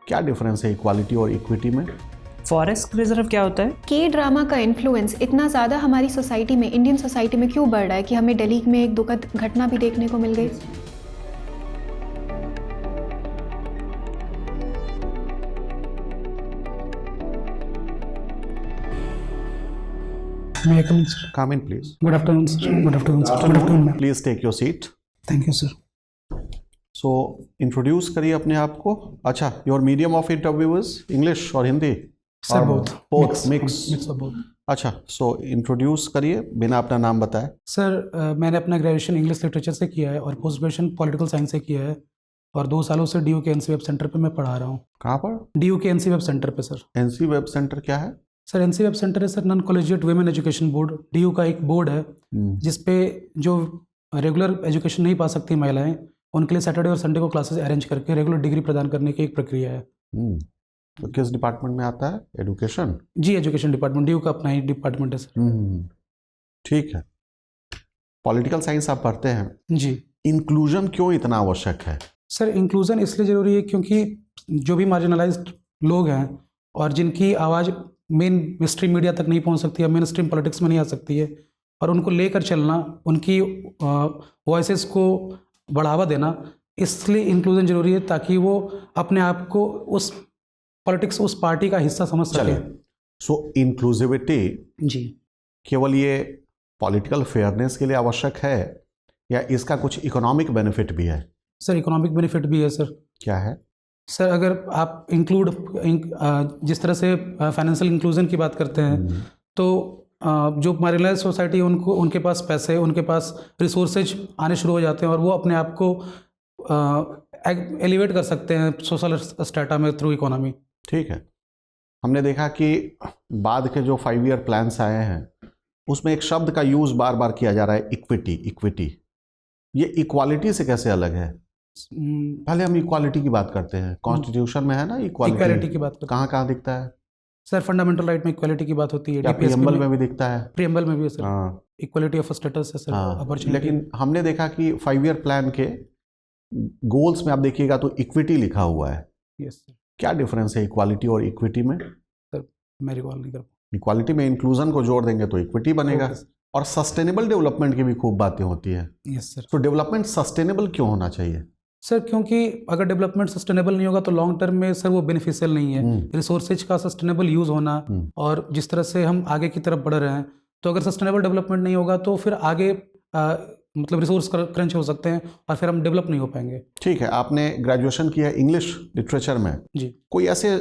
क्या डिफरेंस है इक्वालिटी और इक्विटी में? फॉरेक्स रिजर्व क्या होता है? के ड्रामा का इन्फ्लुएंस इतना ज़्यादा हमारी सोसाइटी में, इंडियन सोसाइटी में क्यों बढ़ रहा है कि हमें दिल्ली में एक दुखद घटना भी देखने को मिल गई। May I come in, sir? Come in, please. Good afternoon, sir. Good afternoon, sir. Good afternoon, ma'am. Please take your seat. Thank you, sir. So, introduce करिए अपने आप को. अच्छा, your medium of interview is English और Hindi? Sir, both. Both, mix of both. अच्छा, so introduce करिए बिना अपना नाम बताए. सर मैंने अपना ग्रेजुएशन इंग्लिश लिटरेचर से किया है और पोस्ट ग्रेजुएशन पॉलिटिकल साइंस से किया है और 2 सालों से DU के NC वेब सेंटर पे मैं पढ़ा रहा हूँ. कहाँ पर? DU के NC वेब सेंटर पे सर. NC वेब सेंटर क्या है? सर NC वेब सेंटर है sir non collegiate women education board. DU का एक बोर्ड है जिसपे जो रेगुलर एजुकेशन नहीं पा सकती महिलाएं उनके लिए सैटरडे और संडे को क्लासेस अरेंज करके रेगुलर डिग्री प्रदान करने की एक प्रक्रिया है. तो किस डिपार्टमेंट में आता है? एजुकेशन? जी, एजुकेशन डिपार्टमेंट. DU का अपना ही डिपार्टमेंट है सर. ठीक है. पॉलिटिकल साइंस आप पढ़ते हैं जी. इंक्लूजन क्यों इतना आवश्यक है? सर इंक्लूजन इसलिए ज़रूरी है क्योंकि जो भी मार्जिनलाइज्ड लोग हैं और जिनकी आवाज़ मेन स्ट्रीम मीडिया तक नहीं पहुंच सकती है, मेन स्ट्रीम पॉलिटिक्स में नहीं आ सकती है, और उनको लेकर चलना, उनकी वॉइसेस को बढ़ावा देना, इसलिए इंक्लूजन ज़रूरी है ताकि वो अपने आप को उस पॉलिटिक्स, उस पार्टी का हिस्सा समझ सके. सो इंक्लूसिविटी जी केवल ये पॉलिटिकल फेयरनेस के लिए आवश्यक है या इसका कुछ इकोनॉमिक बेनिफिट भी है? सर इकोनॉमिक बेनिफिट भी है सर. क्या है? सर अगर आप जिस तरह से फाइनेंशियल इंक्लूजन की बात करते हैं तो जो मार्जिनलाइज्ड सोसाइटी है उनको, उनके पास पैसे, उनके पास रिसोर्सेज आने शुरू हो जाते हैं और वो अपने आप को एलिवेट कर सकते हैं सोशल स्टेटा में थ्रू इकोनॉमी. ठीक है. हमने देखा कि बाद के जो 5 ईयर प्लान्स आए हैं उसमें एक शब्द का यूज़ बार बार किया जा रहा है, इक्विटी. इक्विटी ये इक्वालिटी से कैसे अलग है? पहले हम इक्वालिटी की बात करते हैं. कॉन्स्टिट्यूशन में है ना इक्वालिटी की बात. कहाँ कहाँ दिखता है? सर फंडामेंटल राइट में इक्वालिटी की बात होती है. प्रीएम्बल में भी दिखता है? प्रीएम्बल में भी है सर. इक्वालिटी ऑफ स्टेटस है सर. लेकिन हमने देखा कि 5 ईयर प्लान के गोल्स में आप देखिएगा तो इक्विटी लिखा हुआ है. Yes sir. क्या डिफरेंस है इक्वालिटी और इक्विटी में? सर मैं रिकॉल नहीं कर. इक्वालिटी में इंक्लूजन को जोड़ देंगे तो इक्विटी बनेगा. और सस्टेनेबल डेवलपमेंट की भी खूब बातें होती है. Yes sir. तो डेवलपमेंट सस्टेनेबल क्यों होना चाहिए? सर क्योंकि अगर डेवलपमेंट सस्टेनेबल नहीं होगा तो लॉन्ग टर्म में सर वो बेनिफिशियल नहीं है. रिसोर्सेज का सस्टेनेबल यूज़ होना और जिस तरह से हम आगे की तरफ बढ़ रहे हैं, तो अगर सस्टेनेबल डेवलपमेंट नहीं होगा तो फिर आगे मतलब रिसोर्स क्रंच हो सकते हैं और फिर हम डेवलप नहीं हो पाएंगे. ठीक है. आपने ग्रेजुएशन किया है इंग्लिश लिटरेचर में. जी. कोई ऐसे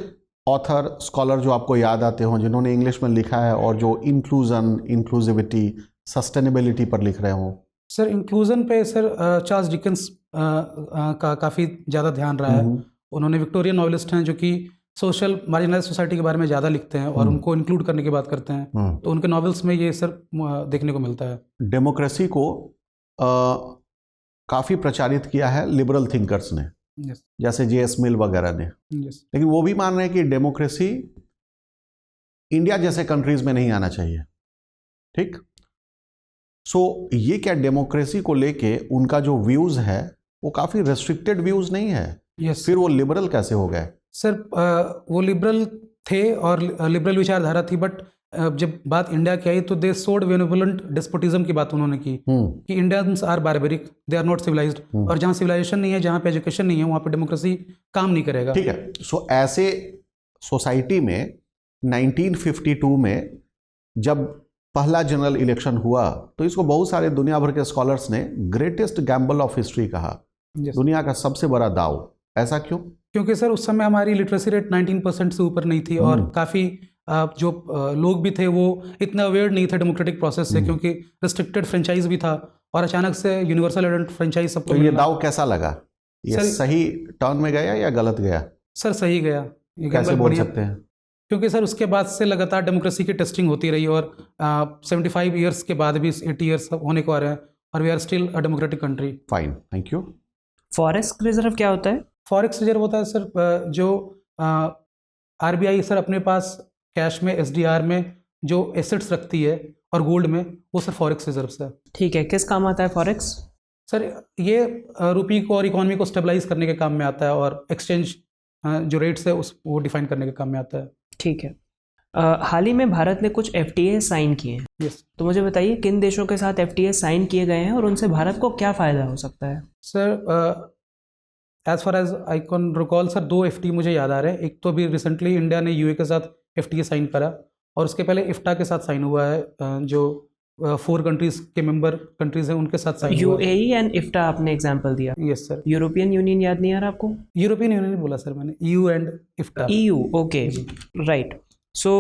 ऑथर, स्कॉलर जो आपको याद आते हों जिन्होंने इंग्लिश में लिखा है और जो इंक्लूजन, इंक्लूसिविटी, सस्टेनेबिलिटी पर लिख रहे हों? सर इंक्लूजन पे सर चार्ल्स डिकेंस का काफ़ी ज़्यादा ध्यान रहा है. उन्होंने विक्टोरियन नॉवेलिस्ट हैं जो कि सोशल मार्जिनलाइज्ड सोसाइटी के बारे में ज़्यादा लिखते हैं और उनको इंक्लूड करने की बात करते हैं. तो उनके नॉवेल्स में ये सर देखने को मिलता है. डेमोक्रेसी को काफ़ी प्रचारित किया है लिबरल थिंकर्स ने. yes. जैसे J.S. मिल वगैरह ने. yes. लेकिन वो भी मान रहे हैं कि डेमोक्रेसी इंडिया जैसे कंट्रीज में नहीं आना चाहिए. ठीक. सो ये क्या डेमोक्रेसी को लेके उनका जो व्यूज़ है वो काफ़ी रेस्ट्रिक्टेड व्यूज़ नहीं है? yes. फिर वो लिबरल कैसे हो गए? सर वो लिबरल थे और लिबरल विचारधारा थी, बट जब बात इंडिया की आई तो दे सोड बेनेवोलेंट डेस्पोटिज्म की बात उन्होंने की कि Indians are barbaric, they are not civilised. और जहाँ सिविलाइजेशन नहीं है, जहाँ पे एजुकेशन नहीं है, वहाँ पे डेमोक्रेसी काम नहीं करेगा. ठीक है. सो ऐसे सोसाइटी में 1952 में जब पहला जनरल इलेक्शन हुआ तो इसको बहुत सारे दुनिया भर के स्कॉलर्स ने ग्रेटेस्ट गैम्बल ऑफ हिस्ट्री कहा. दुनिया का सबसे बड़ा दाव. ऐसा क्यों? क्योंकि सर उस समय हमारी लिटरेसी रेट 19% से ऊपर नहीं थी और काफ़ी जो लोग भी थे वो इतना अवेयर नहीं थे डेमोक्रेटिक प्रोसेस से, क्योंकि रिस्ट्रिक्टेड फ्रेंचाइज भी था और अचानक से यूनिवर्सल एडेंट फ्रेंचाइज सबको. तो ये दाव कैसा लगा? ये सही टर्न में गया या गलत गया? सर सही गया. कैसे बोल सकते हैं? क्योंकि सर उसके बाद से लगातार डेमोक्रेसी की टेस्टिंग होती रही और 75 ईयर्स के बाद भी 80 ईयर्स होने को आ रहे हैं और we are still a democratic country. Fine, thank you. Forex reserve क्या होता है? फॉरेक्स रिजर्व होता है सर जो RBI सर अपने पास कैश में, SDR में जो एसेट्स रखती है और गोल्ड में, वो सर फॉरेक्स रिजर्व्स है. ठीक है. किस काम आता है फॉरेक्स? सर ये रुपये को और इकोनॉमी को स्टेबलाइज करने के काम में आता है और एक्सचेंज जो रेट्स है उस वो डिफाइन करने के काम में आता है। ठीक है। हाल ही में भारत ने कुछ FTA साइन किए हैं, यस तो मुझे बताइए किन देशों के साथ FTA साइन किए गए हैं और उनसे भारत को क्या फ़ायदा हो सकता है? Sir, as far as I can recall sir 2 FTA मुझे याद आ रहे हैं। एक तो अभी रिसेंटली इंडिया ने UAE के साथ FTA साइन करा, और उसके पहले IFTA के साथ साइन हुआ है, जो 4 कंट्रीज़ के मेंबर कंट्रीज़ हैं उनके साथ साइन हुआ है। UAE एंड IFTA आपने एग्जाम्पल दिया। Yes sir. यूरोपियन यूनियन याद नहीं आ रहा आपको? यूरोपियन यूनियन बोला सर मैंने, EU and IFTA। EU, okay, right. So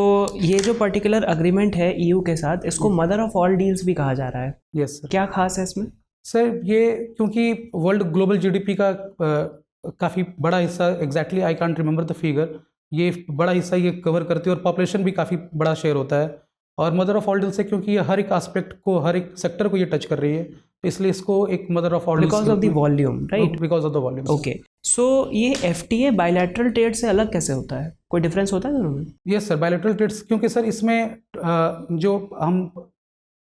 ये जो पर्टिकुलर अग्रीमेंट है EU के साथ, इसको मदर ऑफ ऑल डील्स भी कहा जा रहा है। Yes sir. क्या खास है इसमें? सर ये क्योंकि वर्ल्ड ग्लोबल GDP का काफ़ी बड़ा हिस्सा, exactly I can't remember the figure, ये बड़ा हिस्सा ये कवर करती है और पॉपुलेशन भी काफ़ी बड़ा शेयर होता है। और मदर ऑफ ऑल डील्स है क्योंकि ये हर एक एस्पेक्ट को, हर एक सेक्टर को ये टच कर रही है, तो इसलिए इसको एक mother of all deals because of the volume, right? Because of the volume. Okay, so ये FTA बायलैटरल ट्रेड से अलग कैसे होता है? कोई डिफरेंस होता है दोनों में? यस सर, बायलैटरल ट्रेड्स, क्योंकि सर इसमें जो हम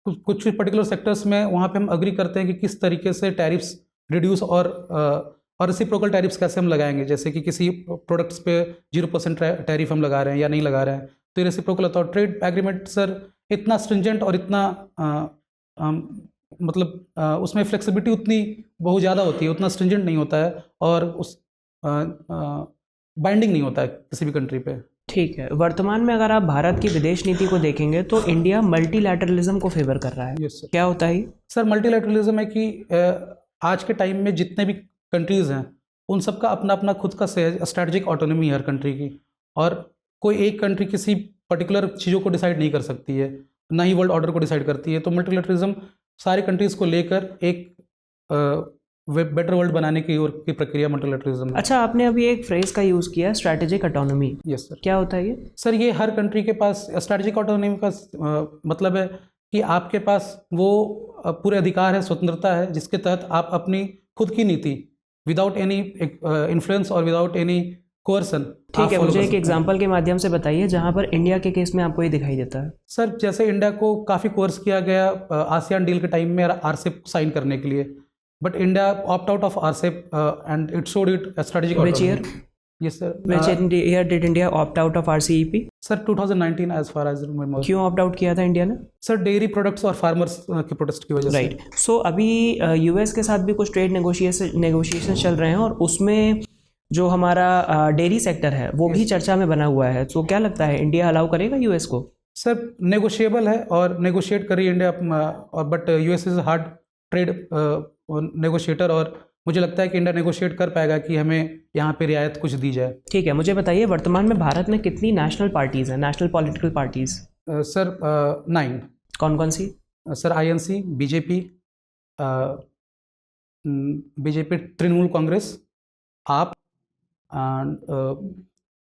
कुछ पर्टिकुलर सेक्टर्स में वहाँ पे हम अग्री करते हैं कि किस तरीके से टैरिफ्स रिड्यूस और रेसिप्रोकल टैरिफ्स कैसे हम लगाएंगे। जैसे कि किसी प्रोडक्ट्स पे 0% टैरिफ हम लगा रहे हैं या नहीं लगा रहे हैं, तो ये रेसिप्रोकल होता है। ट्रेड एग्रीमेंट सर इतना स्ट्रिंजेंट और इतना उसमें फ्लेक्सिबिलिटी उतनी बहुत ज़्यादा होती है, उतना स्ट्रिंजेंट नहीं होता है, और उस बाइंडिंग नहीं होता है किसी भी कंट्री पे। ठीक है। वर्तमान में अगर आप भारत की विदेश नीति को देखेंगे तो इंडिया मल्टीलैटरलिज्म को फेवर कर रहा है। Yes sir. क्या होता है ये? सर मल्टीलैटरलिज्म है कि आज के टाइम में जितने भी कंट्रीज़ हैं उन सबका अपना अपना खुद का स्ट्रैटेजिक ऑटोनॉमी है हर कंट्री की, और कोई एक कंट्री किसी पर्टिकुलर चीज़ों को डिसाइड नहीं कर सकती है, ना ही वर्ल्ड ऑर्डर को डिसाइड करती है। तो मल्टीलैटरलिज्म सारी कंट्रीज़ को लेकर एक बेटर वर्ल्ड बनाने की ओर की प्रक्रिया मल्टीलैटरलिज्म है। अच्छा, आपने अभी एक फ्रेज का यूज़ किया, स्ट्रैटेजिक ऑटोनॉमी। Yes sir. क्या होता है ये? सर ये हर कंट्री के पास स्ट्रैटेजिक ऑटोनॉमी का मतलब है कि आपके पास वो पूरे अधिकार है, स्वतंत्रता है, जिसके तहत आप अपनी खुद की नीति विदाउट एनी इन्फ्लुएंस और विदाउट एनी कोर्सन। ठीक है, मुझे एक एग्जांपल के माध्यम से बताइए जहां पर इंडिया के केस में आपको ये दिखाई देता है। सर जैसे इंडिया को काफ़ी कोर्स किया गया आसियान डील के टाइम में RCEP साइन करने के लिए, but India opt out of RCEP and it showed it strategic. Which year? Yes sir. Which year did India opt out of RCEP? Sir 2019 as far as remember. क्यों opt out किया था India ने? Sir dairy products और farmers के protest की वजह से। Right. सो अभी US के साथ भी कुछ ट्रेड नेगोशिएशन चल रहे हैं और उसमें जो हमारा डेयरी सेक्टर है वो भी चर्चा में बना हुआ है। तो क्या लगता है इंडिया अलाउ करेगा US को? सर नेगोशिएबल है और नेगोशिएट कर रही है इंडिया, और but US is hard trade negotiator, और मुझे लगता है कि इंडिया नेगोशिएट कर पाएगा कि हमें यहाँ पे रियायत कुछ दी जाए। ठीक है, मुझे बताइए वर्तमान में भारत में कितनी नेशनल पार्टीज़ हैं, नेशनल पॉलिटिकल पार्टीज़? सर 9। कौन कौन सी? Sir INC, BJP, Trinamool Congress, AAP,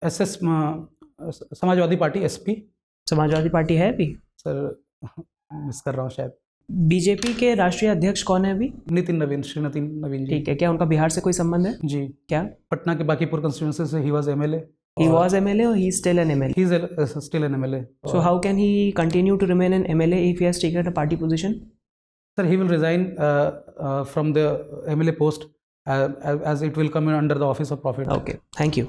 SS Samajwadi party SP। Samajwadi party है अभी? सर मिस कर रहा हूँ शायद। BJP के राष्ट्रीय अध्यक्ष कौन है अभी? श्री नितिन नवीन जी। ठीक है, क्या उनका बिहार से कोई संबंध है? जी। क्या? पटना के बाकीपुर कंस्टिट्यूंसी से he was MLA। He was MLA or he is still an MLA? He is still an MLA। So how can he continue to remain an MLA if he has taken a party position? Sir, he will resign from the MLA post as it will come under the Office of Profit। Okay, thank you।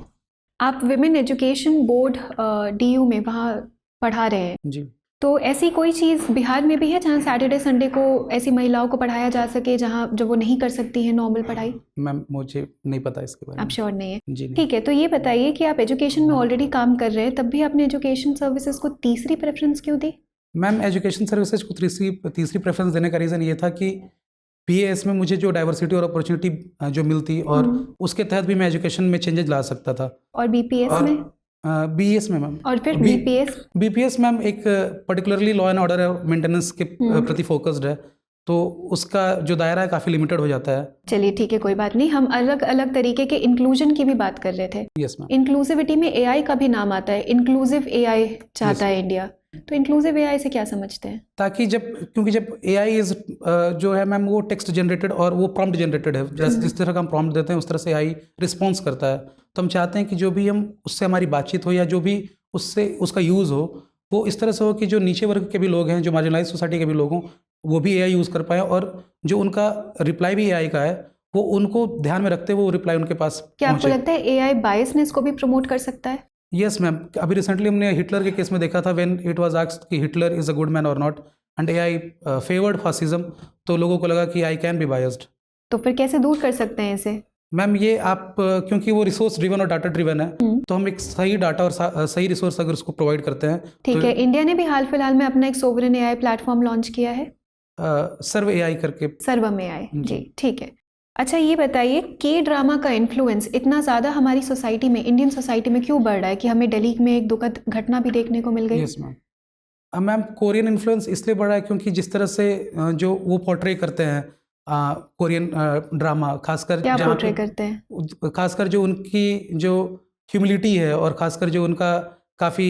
आप women education board DU में वहाँ पढ़ा रहे हैं, जी। तो ऐसी कोई चीज़ बिहार में भी है जहाँ सैटरडे संडे को ऐसी महिलाओं को पढ़ाया जा सके जहाँ जो वो नहीं कर सकती है नॉर्मल पढ़ाई? मैम मुझे नहीं पता इसके बारे में। आप श्योर नहीं है? जी नहीं। ठीक है, तो ये बताइए कि आप एजुकेशन में ऑलरेडी काम कर रहे हैं, तब भी आपने एजुकेशन सर्विसेज को तीसरी प्रेफरेंस क्यों दी? मैम एजुकेशन सर्विसेज को तीसरी प्रेफरेंस देने का रीज़न ये था कि PAS में मुझे जो डाइवर्सिटी और अपॉर्चुनिटी जो मिलती, और उसके तहत भी मैं एजुकेशन में चेंजेस ला सकता था। और BPS में? BES में मैम। और फिर BPS मैम एक particularly law and order maintenance के प्रति फोकस्ड है, तो उसका जो दायरा है काफ़ी लिमिटेड हो जाता है। चलिए ठीक है, कोई बात नहीं। हम अलग अलग तरीके के इंक्लूजन की भी बात कर रहे थे। Yes ma'am. इंक्लूसिविटी में AI का भी नाम आता है, इंक्लूसिव AI चाहता है इंडिया, तो इंक्लूसिव AI से क्या समझते हैं? ताकि क्योंकि जब AI इज जो है मैम वो टेक्स्ट जनरेटेड और वो प्रॉम्प्ट जनरेटेड है, जिस तरह का हम प्रॉम्प्ट देते हैं उस तरह से AI रिस्पॉन्स करता है। तो हम चाहते हैं कि जो भी हम उससे हमारी बातचीत हो या जो भी उससे उसका यूज़ हो, वो इस तरह से हो कि जो नीचे वर्ग के भी लोग हैं, जो मार्जिनलाइज सोसाइटी के भी लोग हों, वो भी AI यूज़ कर पाएँ, और जो उनका रिप्लाई भी AI का है वो उनको ध्यान में रखते हुए वो रिप्लाई उनके पास क्या आपको पहुंचे। लगता है एआई बायसनेस को भी प्रमोट कर सकता है? यस मैम, अभी रिसेंटली हमने हिटलर के केस में देखा था, व्हेन इट वाज आस्क्ड कि Hitler is a good man और not, and AI favoured fascism, तो लोगों को लगा कि आई कैन बी बायस्ड। तो फिर कैसे दूर कर सकते हैं इसे? मैम ये आप क्योंकि वो रिसोर्स ड्रिवन और डाटा ड्रिवन है, तो हम एक सही डाटा और सही रिसोर्स अगर उसको प्रोवाइड करते हैं ठीक तो है, इंडिया ने भी हाल फिलहाल में अपना एक सोवरेन एआई प्लेटफॉर्म लॉन्च किया है, सर्व एआई करके। सर्वम एआई। जी। जी ठीक है। अच्छा ये बताइए, के ड्रामा का इन्फ्लुएंस इतना ज़्यादा हमारी सोसाइटी में, इंडियन सोसाइटी में क्यों बढ़ रहा है कि हमें दिल्ली में एक दुखद घटना भी देखने को मिल गई? Yes ma'am. Ma'am Korean influence इसलिए बढ़ा है क्योंकि जिस तरह से जो वो पोर्ट्रे करते हैं कोरियन ड्रामा, खासकर क्या जहाँ पोर्ट्रे पे- करते हैं? खासकर जो उनकी जो ह्यूमिलिटी है, और खासकर जो उनका काफ़ी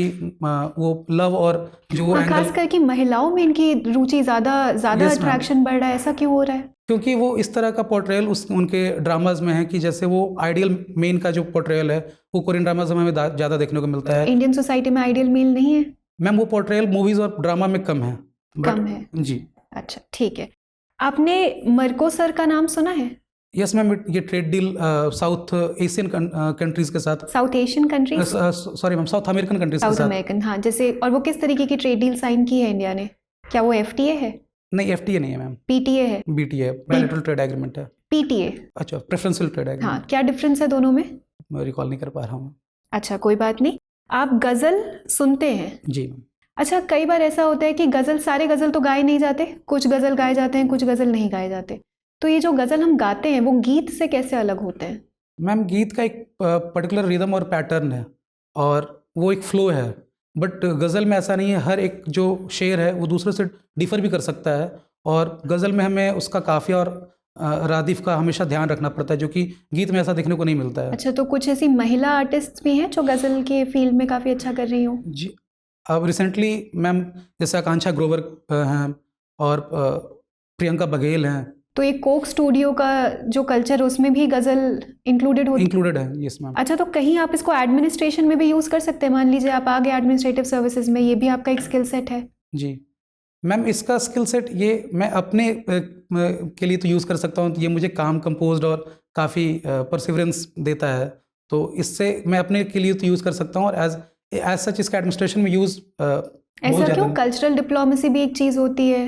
वो लव और जो वो हाँ, एंगल, खास करके महिलाओं में इनकी रुचि ज़्यादा ज़्यादा Yes, ma'am. अट्रैक्शन बढ़ रहा है, ऐसा क्यों हो रहा है? क्योंकि वो इस तरह का पोर्ट्रेयल उनके ड्रामाज में है कि जैसे वो आइडियल मेन का जो पोर्ट्रेयल है वो कोरियन ड्रामाज में हमें ज़्यादा देखने को मिलता है। इंडियन सोसाइटी में आइडियल मेल नहीं है? मैम वो पोर्ट्रेयल मूवीज़ और ड्रामा में कम है। कम है। जी। अच्छा ठीक है। आपने मर्कोसर का नाम सुना है? यस मैम, ये trade deal south Asian countries के साथ, south Asian countries, sorry ma'am, south American countries के साउथ साथ। अमेरिकन, हाँ जैसे, और वो किस तरीके की ट्रेड डील साइन की है इंडिया ने? क्या वो एफटीए है? नहीं, एफटीए नहीं है मैम, पीटीए है? बीटीए, बायलैटरल ट्रेड एग्रीमेंट है। पीटीए। अच्छा, प्रेफरेंशियल ट्रेड हाँ, एग्रीमेंट। क्या डिफरेंस है दोनों में? मैं रिकॉल नहीं कर पा रहा हूँ। अच्छा कोई बात नहीं। आप गज़ल सुनते हैं? जी मैम। अच्छा, कई बार ऐसा होता है कि गज़ल, सारे गज़ल तो गाए नहीं जाते, कुछ गज़ल गाए जाते हैं, कुछ गज़ल नहीं गाए जाते, तो ये जो गज़ल हम गाते हैं वो गीत से कैसे अलग होते हैं? मैम गीत का एक पर्टिकुलर रिदम और पैटर्न है और वो एक फ्लो है, बट गज़ल में ऐसा नहीं है। हर एक जो शेर है वो दूसरे से डिफर भी कर सकता है, और गज़ल में हमें उसका काफ़िया और रादिफ का हमेशा ध्यान रखना पड़ता है, जो कि गीत में ऐसा देखने को नहीं मिलता है। अच्छा, तो कुछ ऐसी महिला आर्टिस्ट भी हैं जो गज़ल के फील्ड में काफ़ी अच्छा कर रही हों? जी, अब रिसेंटली मैम जैसे आकांक्षा ग्रोवर हैं और प्रियंका बघेल हैं, तो ये कोक स्टूडियो का जो कल्चर, उसमें भी गज़ल इंक्लूडेड होती है? इंक्लूडेड है। Yes ma'am. अच्छा, तो कहीं आप इसको एडमिनिस्ट्रेशन में भी यूज़ कर सकते हैं? मान लीजिए आप आ गए एडमिनिस्ट्रेटिव सर्विसेज में, ये भी आपका एक स्किल सेट है। जी मैम, इसका स्किल सेट ये मैं अपने के लिए तो यूज़ कर सकता हूँ, तो ये मुझे काम कंपोज्ड और काफ़ी परसिवरेंस देता है, तो इससे मैं अपने के लिए तो यूज़ कर सकता हूँ, और एज सच इसका एडमिनिस्ट्रेशन में यूज़ ऐसा क्यों? कल्चरल डिप्लोमेसी भी एक चीज़ होती है।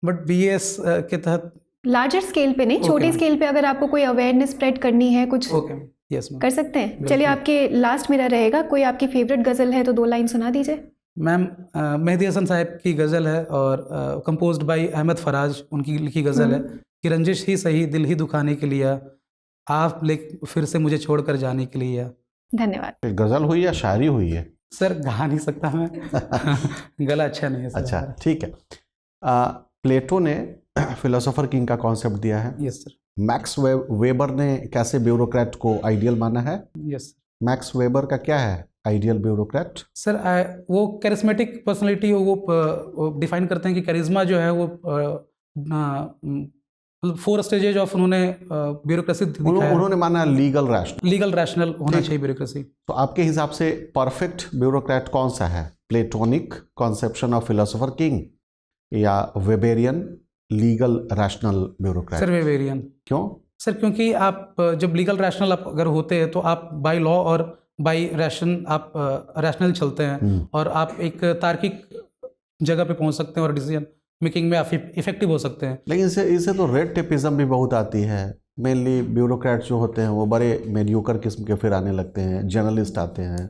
बट बीएस के तहत लार्जर स्केल पे नहीं, Okay, छोटे ma'am. स्केल पे अगर आपको कोई अवेयरनेस स्प्रेड करनी है, कुछ ओके यस मैम। कर सकते हैं। बिल्कुल। चलिए, आपके लास्ट मेरा रहेगा, कोई आपकी फेवरेट गज़ल है तो 2 लाइन सुना दीजिए। मैम मेहदी हसन साहब की गज़ल है और कंपोज्ड बाय अहमद फराज, उनकी लिखी गज़ल है कि रंजिश ही सही दिल ही दुखाने के लिए, आप ले फिर से मुझे छोड़कर जाने के लिए। धन्यवाद। गज़ल हुई या शायरी हुई है? सर गा नहीं सकता मैं गला अच्छा नहीं है सर। अच्छा ठीक है। प्लेटो ने फिलोसोफर किंग का कॉन्सेप्ट दिया है। Yes sir. मैक्स वेबर ने कैसे ब्यूरोक्रेट को आइडियल माना है? यस मैक्स वेबर का क्या है आइडियल ब्यूरोक्रेट? सर, वो कैरिस्मेटिक पर्सनालिटी वो डिफाइन करते हैं कि कैरिज्मा जो है वो 4 स्टेजेज ऑफ उन्होंने ब्यूरोक्रेसी दिखाया। उन्होंने माना लीगल रैशनल। लीगल रैशनल होना ठीक। चाहिए ब्यूरोक्रेसी। तो आपके हिसाब से परफेक्ट ब्यूरोक्रेट कौन सा है? Platonic conception of philosopher king या Weberian legal rational bureaucrat? Sir Weberian. क्यों? सर क्योंकि आप जब लीगल रैशनल आप अगर होते हैं तो आप बाय लॉ और बाय रैशन आप रैशनल चलते हैं, और आप एक तार्किक जगह पे पहुंच सकते हैं और डिसीजन मेकिंग में आप इफेक्टिव हो सकते हैं। लेकिन इससे तो रेड टेपिज्म भी बहुत आती है। मेनली ब्यूरोक्रेट्स जो होते हैं वो बड़े मेडियोकर किस्म के फिर आने लगते हैं, जर्नलिस्ट आते हैं,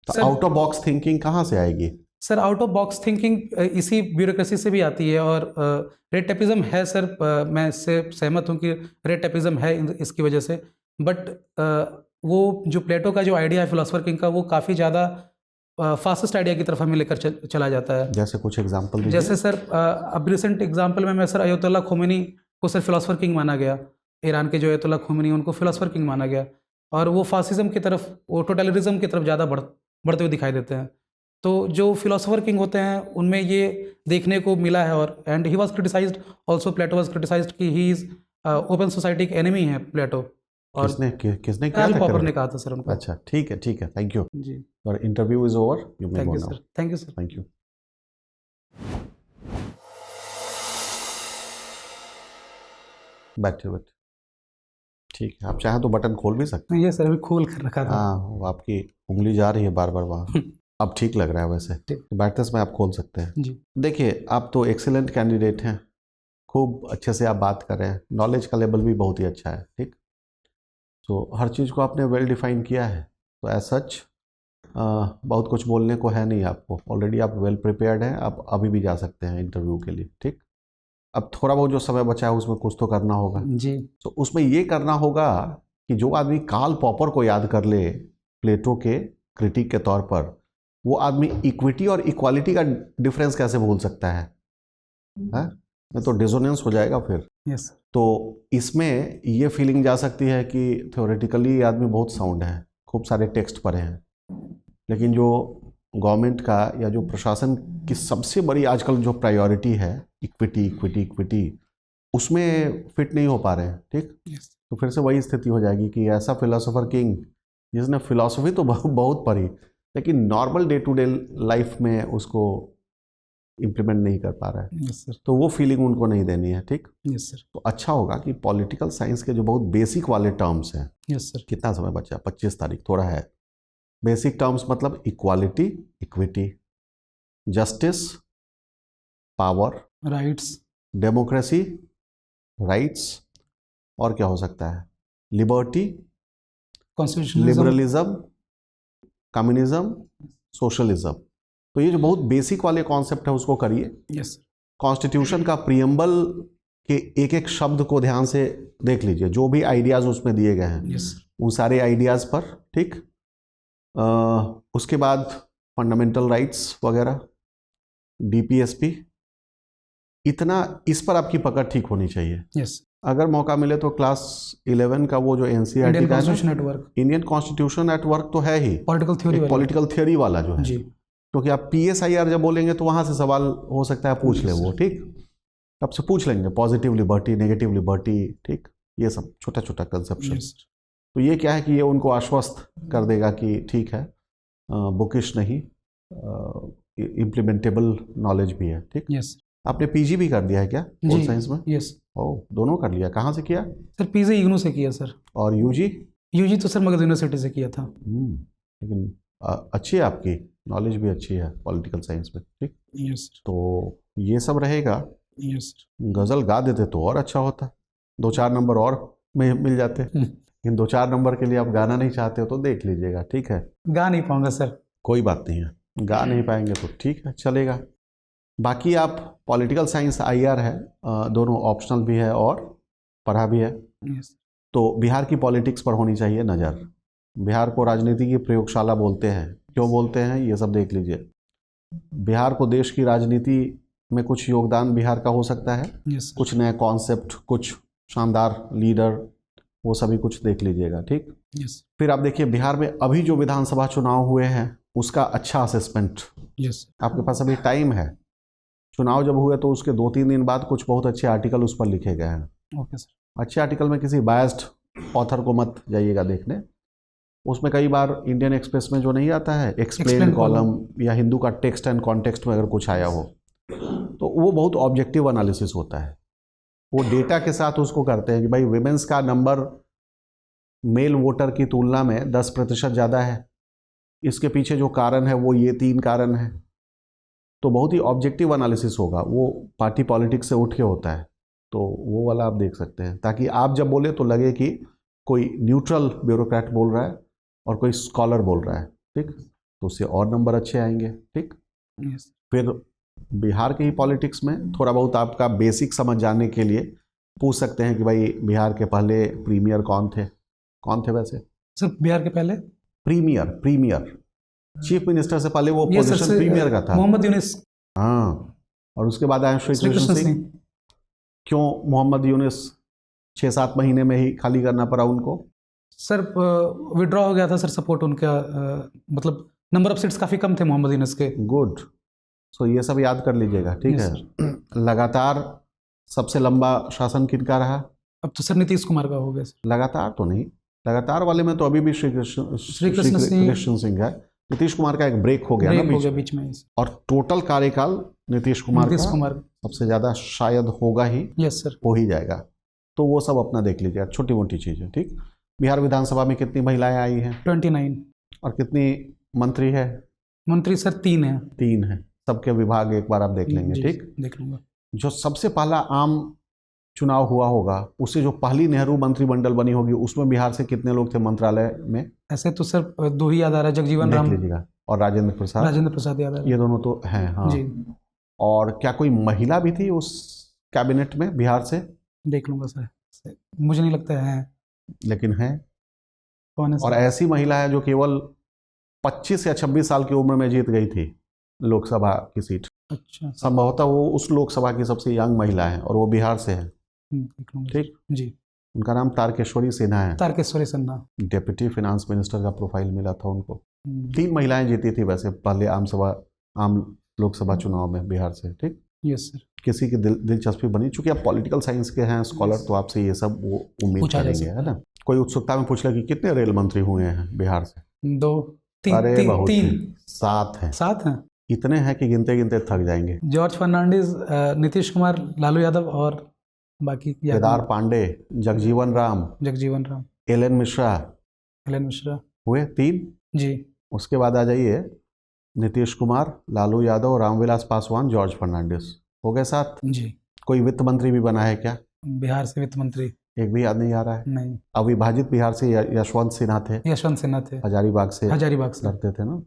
तो sir- out of box thinking कहाँ से आएगी? Sir out of box thinking इसी ब्यूरोक्रेसी से भी आती है, और रेड टेपिज्म है सर, मैं इससे सहमत हूँ कि रेड टेपिज्म है इसकी वजह से, बट वो जो प्लेटो का जो आइडिया है फिलोसोफर किंग का, वो काफ़ी ज़्यादा फास्टेस्ट आइडिया की तरफ हमें लेकर चला जाता है। जैसे कुछ एग्जांपल दीजिए। जैसे सर अब रिसेंट एग्जांपल में मैं सर अयतुल्ला खोमेनी को सर फिलोसोफर किंग माना गया, ईरान के जो अयतुल्ला खोमेनी उनको फिलोसोफर किंग माना गया, और वो फासिज्म की तरफ, वो टोटलिज्म की तरफ ज़्यादा बढ़ते हुए दिखाई देते हैं। तो जो फिलोसोफर किंग होते हैं उनमें ये देखने को मिला है, और and he was criticised also, Plato was criticised कि ही इज ओपन सोसाइटी के एनिमी है प्लेटो। और किसने किया कार्ल था? पॉपर ने कहा था सर उनको। अच्छा ठीक है, थैंक यू। जी, और interview is over, you may thank go you now. Sir, thank you sir. Thank you. बैठिए। ठीक है, आप चाहें तो बटन खोल भी सकते ये सर अभी खोल कर रखा हैं। था। हाँ, वो आपकी उंगली जा रही है बार बार वहाँ। अब ठीक लग रहा है वैसे, ठीक। बैठते समय आप खोल सकते हैं। जी देखिए, आप तो एक्सीलेंट कैंडिडेट हैं, खूब अच्छे से आप बात कर रहे हैं, नॉलेज का लेवल भी बहुत ही अच्छा है। ठीक, तो हर चीज़ को आपने वेल डिफाइन किया है, तो एज सच बहुत कुछ बोलने को है नहीं आपको, ऑलरेडी आप वेल प्रिपेयर्ड हैं, आप अभी भी जा सकते हैं इंटरव्यू के लिए। ठीक, अब थोड़ा बहुत जो समय बचा है उसमें कुछ तो करना होगा। जी तो उसमें ये करना होगा कि जो आदमी कार्ल पॉपर को याद कर ले प्लेटो के क्रिटिक के तौर पर, वो आदमी इक्विटी और इक्वालिटी का डिफरेंस कैसे भूल सकता है? नहीं तो डिसोनेंस हो जाएगा फिर। Yes sir. तो इसमें ये फीलिंग जा सकती है कि थ्योरेटिकली ये आदमी बहुत साउंड है, खूब सारे टेक्स्ट पढ़े हैं, लेकिन जो गवर्नमेंट का या जो प्रशासन की सबसे बड़ी आजकल जो प्रायोरिटी है इक्विटी इक्विटी इक्विटी, उसमें फिट नहीं हो पा रहे हैं। ठीक, यस तो फिर से वही स्थिति हो जाएगी कि ऐसा फिलोसोफर किंग जिसने फिलॉसफी तो बहुत पढ़ी, लेकिन normal day to day life में उसको इम्प्लीमेंट नहीं कर पा रहा है, यस सर। तो वो फीलिंग उनको नहीं देनी है। ठीक, यस सर। तो अच्छा होगा कि पॉलिटिकल साइंस के जो बहुत बेसिक वाले टर्म्स हैं, यस सर। कितना समय बचा? 25 तारीख, थोड़ा है। बेसिक टर्म्स मतलब equality, equity, justice, power, rights, democracy, rights, और क्या हो सकता है? Liberty, constitutionalism, liberalism, communism, socialism. तो ये जो बहुत बेसिक वाले कॉन्सेप्ट है उसको करिए। Yes sir. कॉन्स्टिट्यूशन का प्रियम्बल के एक एक शब्द को ध्यान से देख लीजिए, जो भी आइडियाज़ उसमें दिए गए हैं यस उन सारे आइडियाज़ पर। ठीक, उसके बाद फंडामेंटल राइट्स वगैरह, डीपीएसपी, इतना इस पर आपकी पकड़ ठीक होनी चाहिए। यस। अगर मौका मिले तो क्लास 11 का वो जो एनसीईआरटी इंडियन का है constitution network, Indian constitution at work, तो है ही पॉलिटिकल थ्योरी वाला। पॉलिटिकल थियोरी वाला जो है, जी क्योंकि आप पीएसआईआर जब बोलेंगे तो वहाँ से सवाल हो सकता है पूछ ले वो। ठीक, तब से पूछ लेंगे पॉजिटिव लिबर्टी, नेगेटिव लिबर्टी, ठीक, ये सब छोटा छोटा कंसेप्शन। यस तो ये क्या है कि ये उनको आश्वस्त कर देगा कि ठीक है, बुकिश नहीं, इम्प्लीमेंटेबल नॉलेज भी है। ठीक, यस आपने पीजी भी कर दिया है क्या जी। पोल साइंस में? यस ओ, दोनों कर लिया। कहाँ से किया? सर, पीजे इग्नू से किया सर। और यूजी? यूजी तो सर मगध यूनिवर्सिटी से किया था। लेकिन अच्छी है आपकी नॉलेज भी, अच्छी है पॉलिटिकल साइंस में। ठीक, यस तो ये सब रहेगा। यस। गज़ल गा देते तो और अच्छा होता, 2-4 नंबर और मिल जाते, लेकिन 2-4 नंबर के लिए आप गाना नहीं चाहते हो तो देख लीजिएगा। ठीक है, गा नहीं पाऊंगा सर। कोई बात नहीं है, गा नहीं पाएंगे तो ठीक है, चलेगा। बाकी आप पॉलिटिकल साइंस आईआर है, दोनों ऑप्शनल भी है और पढ़ा भी है। यस तो बिहार की पॉलिटिक्स पर होनी चाहिए नज़र। बिहार को राजनीति की प्रयोगशाला बोलते हैं, क्यों बोलते हैं ये सब देख लीजिए। बिहार को देश की राजनीति में कुछ योगदान बिहार का हो सकता है, यस कुछ नए कॉन्सेप्ट, कुछ शानदार लीडर, वो सभी कुछ देख लीजिएगा। ठीक, यस फिर आप देखिए बिहार में अभी जो विधानसभा चुनाव हुए हैं उसका अच्छा असेसमेंट यस। आपके पास अभी टाइम है। चुनाव जब हुए तो उसके 2-3 दिन बाद कुछ बहुत अच्छे आर्टिकल उस पर लिखे गए हैं। Okay sir. अच्छे आर्टिकल में किसी बायस्ड ऑथर को मत जाइएगा देखने। उसमें कई बार इंडियन एक्सप्रेस में जो नहीं आता है एक्सप्लेन Explain कॉलम, या हिंदू का टेक्स्ट एंड कॉन्टेक्स्ट में अगर कुछ आया हो तो वो बहुत ऑब्जेक्टिव एनालिसिस होता है। वो डेटा के साथ उसको करते हैं कि भाई विमेंस का नंबर मेल वोटर की तुलना में 10% ज़्यादा है, इसके पीछे जो कारण है वो ये 3 कारण है। तो बहुत ही ऑब्जेक्टिव एनालिसिस होगा, वो पार्टी पॉलिटिक्स से उठ के होता है। तो वो वाला आप देख सकते हैं, ताकि आप जब बोले तो लगे कि कोई न्यूट्रल ब्यूरोक्रेट बोल रहा है और कोई स्कॉलर बोल रहा है। ठीक, तो उससे और नंबर अच्छे आएंगे। ठीक, यस फिर बिहार के ही पॉलिटिक्स में थोड़ा बहुत आपका बेसिक समझ जाने के लिए पूछ सकते हैं कि भाई बिहार के पहले प्रीमियर कौन थे वैसे? सर, बिहार के पहले प्रीमियर चीफ मिनिस्टर से पहले वो ये सर पोजीशन से प्रीमियर का था। मोहम्मद यूनिस। हाँ, और उसके बाद आए श्री कृष्ण सिंह। क्यों मोहम्मद यूनिस 6-7 महीने में ही खाली करना पड़ा उनको? सर विड्रॉ हो गया था सर सपोर्ट उनका, मतलब नंबर ऑफ सीट्स काफ़ी कम थे मोहम्मद यूनिस के। गुड, सो ये सब याद कर लीजिएगा। ठीक Yes, है। लगातार सबसे लंबा शासन किनका रहा? अब तो सर नीतीश कुमार का हो गया सर। लगातार तो नहीं, लगातार वाले में तो अभी भी श्री कृष्ण सिंह है। नीतीश कुमार का एक ब्रेक हो गया ना बीच में। और टोटल कार्यकाल नीतीश कुमार का सबसे ज़्यादा शायद होगा ही, यस सर। हो ही जाएगा। तो वो सब अपना देख लीजिए, छोटी मोटी चीज़ें, ठीक। बिहार विधानसभा में कितनी महिलाएं आई हैं 29 और कितनी मंत्री है? मंत्री सर 3 है। 3 है। सबके विभाग एक बार आप देख लेंगे, जी, ठीक। देख लूँगा। जो सबसे पहला आम चुनाव हुआ होगा, उससे जो पहली नेहरू मंत्रिमंडल बनी होगी, उसमें बिहार से कितने लोग थे मंत्रालय में? ऐसे तो सर 2 ही याद आ रहा है, जगजीवन देख राम, लीजिएगा, और राजेंद्र प्रसाद। राजेंद्र प्रसाद याद आ रहा ये है। दोनों तो हैं, हाँ। जी, और क्या कोई महिला भी थी उस कैबिनेट में बिहार से? देख लूँगा सर, मुझे नहीं लगता है। लेकिन है। कौन है और सर? ऐसी महिला है जो केवल 25 या 26 साल की उम्र में जीत गई थी लोकसभा की सीट। अच्छा, संभवतः वो उस लोकसभा की सबसे यंग महिला है और वो बिहार से है, देख लूँगा। ठीक। जी, उनका नाम तारकेश्वरी सिन्हा है। Tarkeshwari Sinha. Deputy finance minister का प्रोफाइल मिला था उनको। हम्म, 3 महिलाएं जीती थी वैसे पहले आम लोकसभा चुनाव में बिहार से, ठीक। Yes sir. किसी की दिलचस्पी बनी, चूंकि आप पॉलिटिकल साइंस के हैं स्कॉलर, तो आपसे ये सब वो उम्मीद पूछा जा करेंगे, सकता है ना। कोई उत्सुकता में पूछ ले कि कितने रेल मंत्री हुए हैं बिहार से? 2 3 अरे बहुत 3 ही, 7 हैं। 7 हैं। इतने हैं कि गिनते गिनते थक जाएंगे। जॉर्ज फर्नांडिस, नीतीश कुमार, लालू यादव और बाकी याद केदार नहीं। पांडे, जगजीवन राम, जगजीवन राम, एल.एन. मिश्रा एलन मिश्रा। हुए 3। जी, उसके बाद आ जाइए नीतीश कुमार, लालू यादव, रामविलास पासवान, जॉर्ज फर्नांडिस, हो गए 7। जी। कोई वित्त मंत्री भी बना है क्या? बिहार से वित्त मंत्री एक भी याद नहीं आ रहा है। नहीं। अविभाजित बिहार से यशवंत सिन्हा थे, यशवंत सिन्हा थे, हजारीबाग से हजारीबाग से। लड़ते थे ना।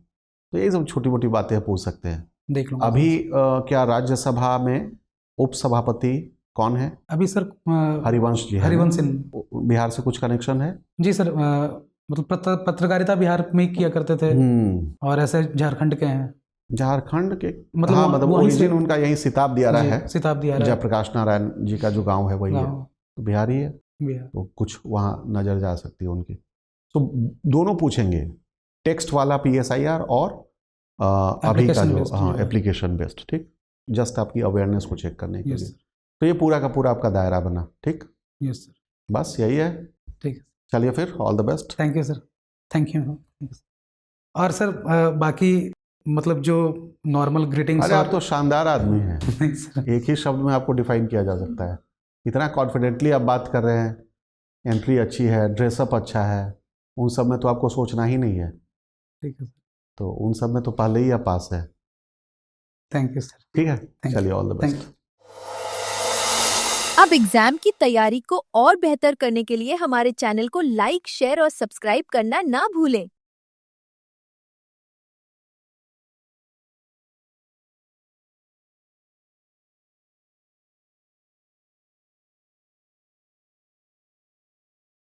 तो यही सब छोटी मोटी बातें पूछ सकते हैं। देख लूँगा। अभी क्या राज्यसभा में उपसभापति कौन है? अभी सर हरिवंश जी है। हरिवंश सिंह। बिहार से कुछ कनेक्शन है? जी सर, मतलब पत्रकारिता बिहार में ही किया करते थे और ऐसे झारखंड के हैं। झारखंड के, मतलब हाँ, मतलब वहीं ओरिजिन से- उनका यहीं सिताब दियारा जी, है। सिताब दियारा है। जयप्रकाश नारायण जी का जो गांव है वही है, गाँव, तो बिहारी है। बिहार। तो कुछ वहाँ नजर जा सकती है उनकी। तो दोनों पूछेंगे, टेक्स्ट वाला PSIR और अभी का Application जो, based हाँ, जो है। एप्लीकेशन बेस्ड, ठीक। जस्ट आपकी अवेयरनेस को चेक करने के यस लिए। तो ये पूरा का पूरा आपका दायरा बना, ठीक। यस सर, बस यही है। ठीक है। चलिए फिर, all the best. Thank you sir, thank you. और सर बाकी मतलब जो नॉर्मल ग्रीटिंग्स अरे आप तो शानदार आदमी हैं। नहीं सर, एक ही शब्द में आपको डिफाइन किया जा सकता है। इतना कॉन्फिडेंटली आप बात कर रहे हैं, एंट्री अच्छी है, ड्रेसअप अच्छा है, उन सब में तो आपको सोचना ही नहीं है। ठीक है सर, तो उन सब में तो पहले ही आप पास है, थैंक यू सर। ठीक है। you. चलिए, all the thank best. You. अब एग्जाम की तैयारी को और बेहतर करने के लिए हमारे चैनल को लाइक, शेयर और सब्सक्राइब करना ना भूलें।